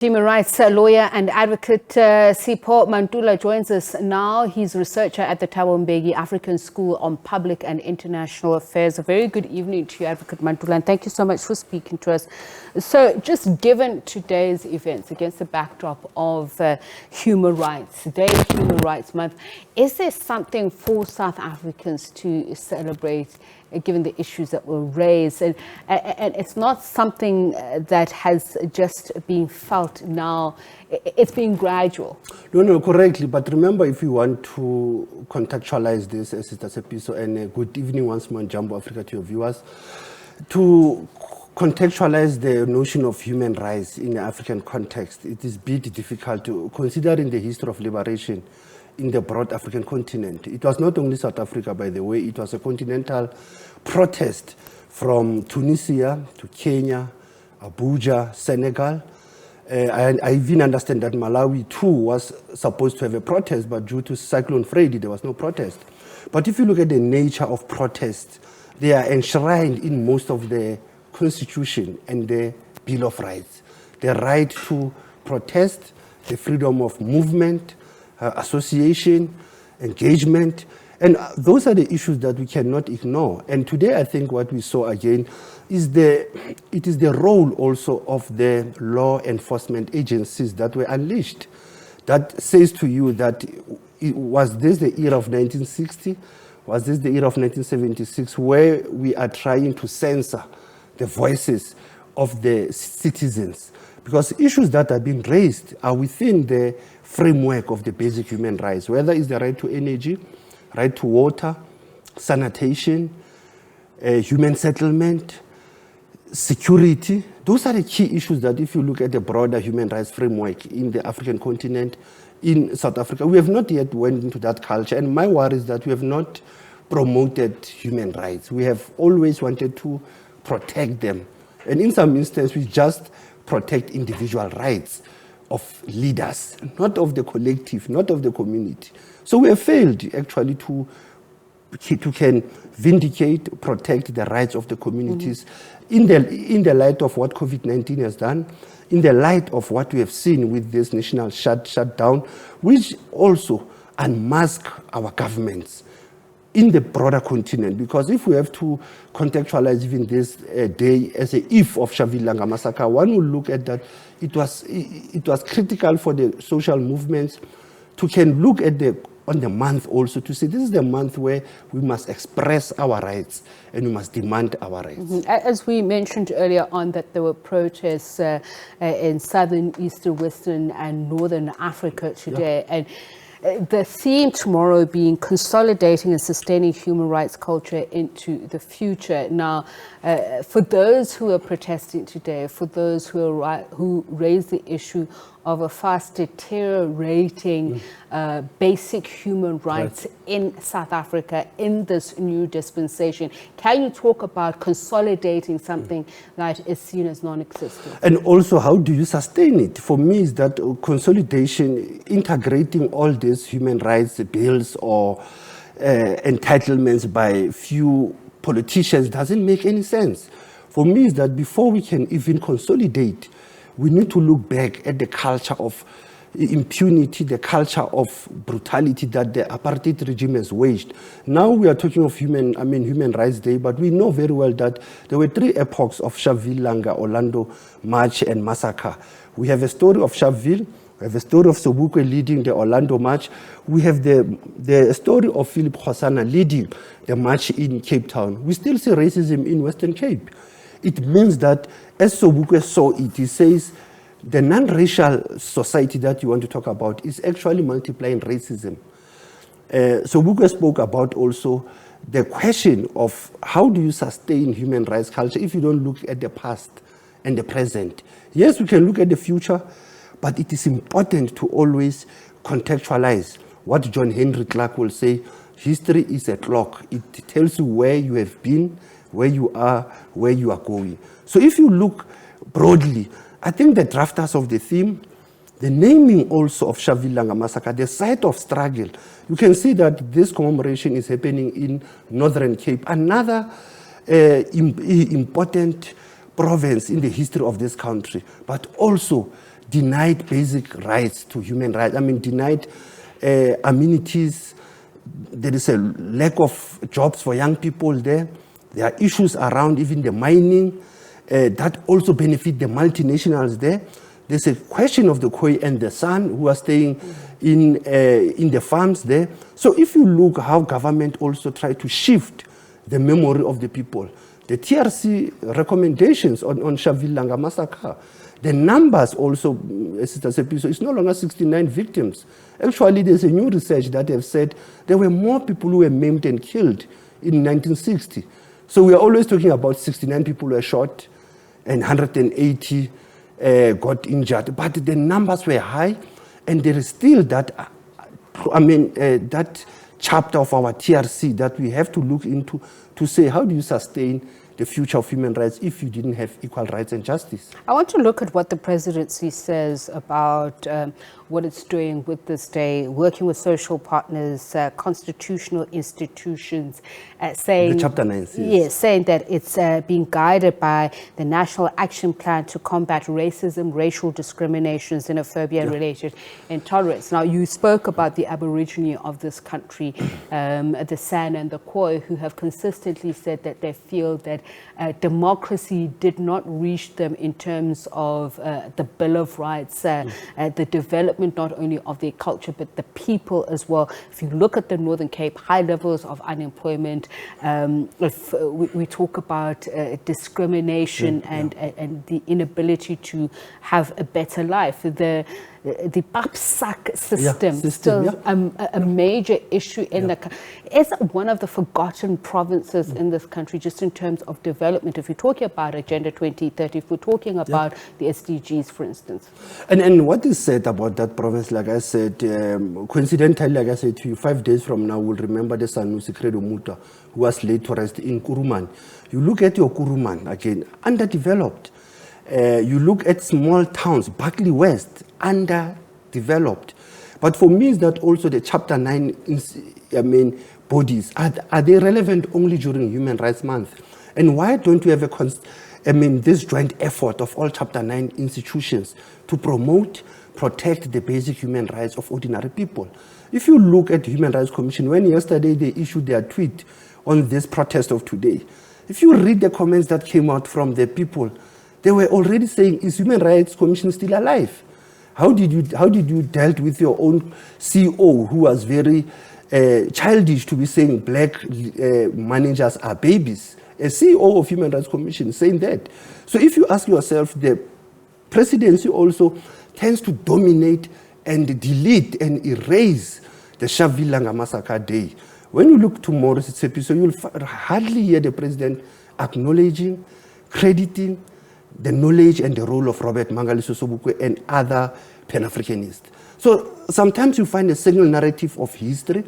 Human rights lawyer and advocate Sipho Mantula joins us now. He's a researcher at the Thabo Mbeki African School on Public and International Affairs. A very good evening to you, Advocate Mantula, and thank you so much for speaking to us. So just given today's events against the backdrop of Human Rights Day, Human Rights Month, is there something for South Africans to celebrate given the issues that were raised? And it's not something that has just been felt now. It's been gradual. No, correctly. But remember, if you want to contextualize this, as it's a piece, and good evening once more, Jumbo Africa, to your viewers, to contextualize the notion of human rights in the African context, it is a bit difficult to consider in the history of liberation in the broad African continent. It was not only South Africa, by the way, it was a continental protest from Tunisia to Kenya, Abuja, Senegal. I even understand that Malawi too was supposed to have a protest, but due to Cyclone Freddy, there was no protest. But if you look at the nature of protests, they are enshrined in most of the Constitution and the Bill of Rights. The right to protest, the freedom of movement, association, engagement, and those are the issues that we cannot ignore. And today, I think what we saw again is it is the role also of the law enforcement agencies that were unleashed. That says to you that was this the era of 1960? Was this the era of 1976, where we are trying to censor the voices of the citizens? Because issues that have been raised are within the framework of the basic human rights, whether it's the right to energy, right to water, sanitation, human settlement, security. Those are the key issues that if you look at the broader human rights framework in the African continent, in South Africa, we have not yet went into that culture. And my worry is that we have not promoted human rights. We have always wanted to protect them. And in some instances, we just protect individual rights of leaders, not of the collective, not of the community. So we have failed actually to can vindicate, protect the rights of the communities in the light of what COVID-19 has done, in the light of what we have seen with this national shutdown, which also unmask our governments in the broader continent. Because if we have to contextualize even this day as a if of Sharpeville Massacre, one will look at that it was critical for the social movements to can look at on the month also to say this is the month where we must express our rights and we must demand our rights. As we mentioned earlier on that there were protests in southern, eastern, western and northern Africa today. Yeah. And the theme tomorrow being consolidating and sustaining human rights culture into the future. Now, for those who are protesting today, for those who raise the issue of a fast deteriorating basic human rights in South Africa in this new dispensation, can you talk about consolidating something that is seen as non-existent? And also, how do you sustain it? For me, is that consolidation, integrating all these human rights bills or entitlements by few politicians doesn't make any sense. For me, is that before we can even consolidate, we need to look back at the culture of impunity, the culture of brutality that the apartheid regime has waged. Now we are talking of Human Rights Day, but we know very well that there were three epochs of Sharpeville, Orlando March, and Massacre. We have a story of Sharpeville, we have a story of Sobukwe leading the Orlando March. We have the story of Philip Khosana leading the march in Cape Town. We still see racism in Western Cape. It means that, as Sobukwe saw it, he says, the non-racial society that you want to talk about is actually multiplying racism. Sobukwe spoke about also the question of how do you sustain human rights culture if you don't look at the past and the present. Yes, we can look at the future, but it is important to always contextualize. What John Henry Clark will say, history is a clock. It tells you where you have been, where you are going. So if you look broadly, I think the drafters of the theme, the naming also of Sharpeville Massacre, the site of struggle, you can see that this commemoration is happening in Northern Cape, another important province in the history of this country, but also denied basic rights to human rights. I mean, denied amenities. There is a lack of jobs for young people there. There are issues around even the mining that also benefit the multinationals there. There's a question of the Khoi and the San who are staying in the farms there. So if you look how government also try to shift the memory of the people, the TRC recommendations on Sharpeville Massacre, the numbers also, Sister Sepiso, it's no longer 69 victims. Actually, there's a new research that have said there were more people who were maimed and killed in 1960. So we are always talking about 69 people were shot and 180 got injured. But the numbers were high, and there is still that, that chapter of our TRC that we have to look into to say, how do you sustain the future of human rights if you didn't have equal rights and justice? I want to look at what the presidency says about what it's doing with this day, working with social partners, constitutional institutions, saying... The Chapter 9, yes, saying that it's being guided by the National Action Plan to combat racism, racial discrimination, xenophobia and related intolerance. Now, you spoke about the Aborigine of this country, the San and the Khoi, who have consistently said that they feel that democracy did not reach them in terms of the Bill of Rights, the development not only of their culture but the people as well. If you look at the Northern Cape, high levels of unemployment, if we talk about discrimination and the inability to have a better life, the PAPSAC system still a major issue in the country. Is one of the forgotten provinces in this country just in terms of development? If you're talking about Agenda 2030, if we're talking about the SDGs, for instance. And what is said about that province, like I said, coincidentally, like I said to you, 5 days from now, we'll remember the Sanusi Credo Muta, who was laid to rest in Kuruman. You look at your Kuruman, again, underdeveloped. You look at small towns, Buckley West, underdeveloped. But for me, is that also the Chapter 9 bodies, are they relevant only during Human Rights Month? And why don't we have this joint effort of all Chapter 9 institutions to promote, protect the basic human rights of ordinary people? If you look at the Human Rights Commission, when yesterday they issued their tweet on this protest of today, if you read the comments that came out from the people, they were already saying, is Human Rights Commission still alive? How did you dealt with your own CEO who was very childish to be saying black managers are babies? A CEO of Human Rights Commission saying that. So if you ask yourself, the presidency also tends to dominate and delete and erase the Sharpeville Massacre Day. When you look tomorrow's episode, you'll hardly hear the president acknowledging, crediting the knowledge and the role of Robert Mangaliso Sobukwe and other Pan-Africanists. So sometimes you find a single narrative of history,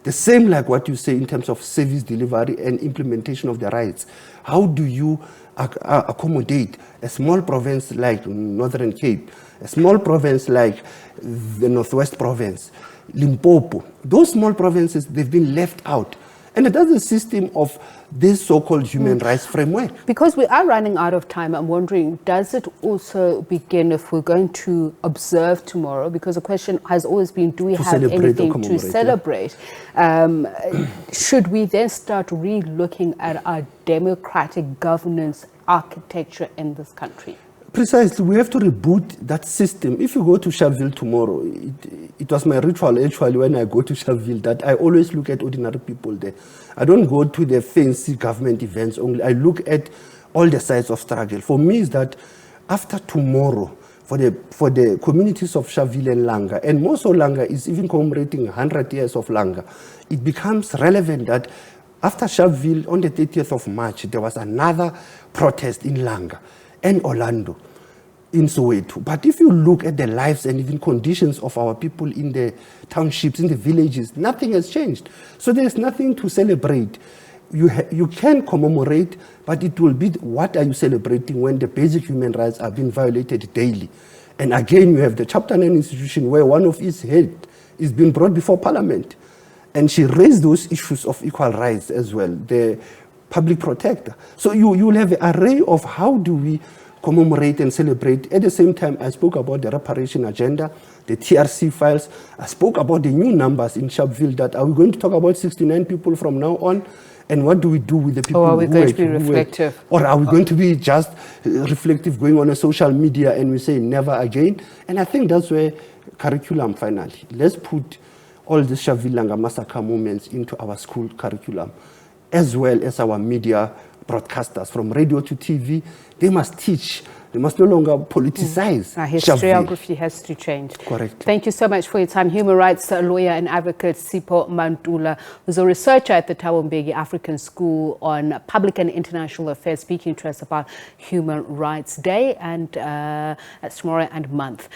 the same like what you say in terms of service delivery and implementation of the rights. How do you accommodate a small province like Northern Cape, a small province like the Northwest Province, Limpopo? Those small provinces, they've been left out. And that's the system of this so-called human rights framework. Because we are running out of time, I'm wondering, does it also begin, if we're going to observe tomorrow, because the question has always been, do we have anything to celebrate? Should we then start re-looking at our democratic governance architecture in this country? Precisely, we have to reboot that system. If you go to Sharpeville tomorrow, it was my ritual actually when I go to Sharpeville that I always look at ordinary people there. I don't go to the fancy government events only. I look at all the sides of struggle. For me, is that after tomorrow, for the communities of Sharpeville and Langa, and more so Langa is even commemorating 100 years of Langa, it becomes relevant that after Sharpeville, on the 30th of March, there was another protest in Langa and Orlando, in Soweto. But if you look at the lives and even conditions of our people in the townships, in the villages, nothing has changed. So there's nothing to celebrate. You can commemorate, but it will be what are you celebrating when the basic human rights are being violated daily. And again, you have the Chapter 9 institution where one of its head is being brought before Parliament. And she raised those issues of equal rights as well, the public protector. So you will have an array of how do we commemorate and celebrate. At the same time, I spoke about the reparation agenda, the TRC files. I spoke about the new numbers in Sharpeville. That are we going to talk about 69 people from now on? And what do we do with the people or are we who going were, to be reflective? or are we going to be just reflective, going on a social media and we say never again? And I think that's where curriculum finally. Let's put all the Sharpeville massacre moments into our school curriculum, as well as our media broadcasters, from radio to TV. They must teach. They must no longer politicize. Our historiography has to change. Correct. Thank you so much for your time. Human rights lawyer and advocate Sipho Mantula, who's a researcher at the Thabo Mbeki African School on Public and International Affairs, speaking to us about Human Rights Day, and that's tomorrow and month.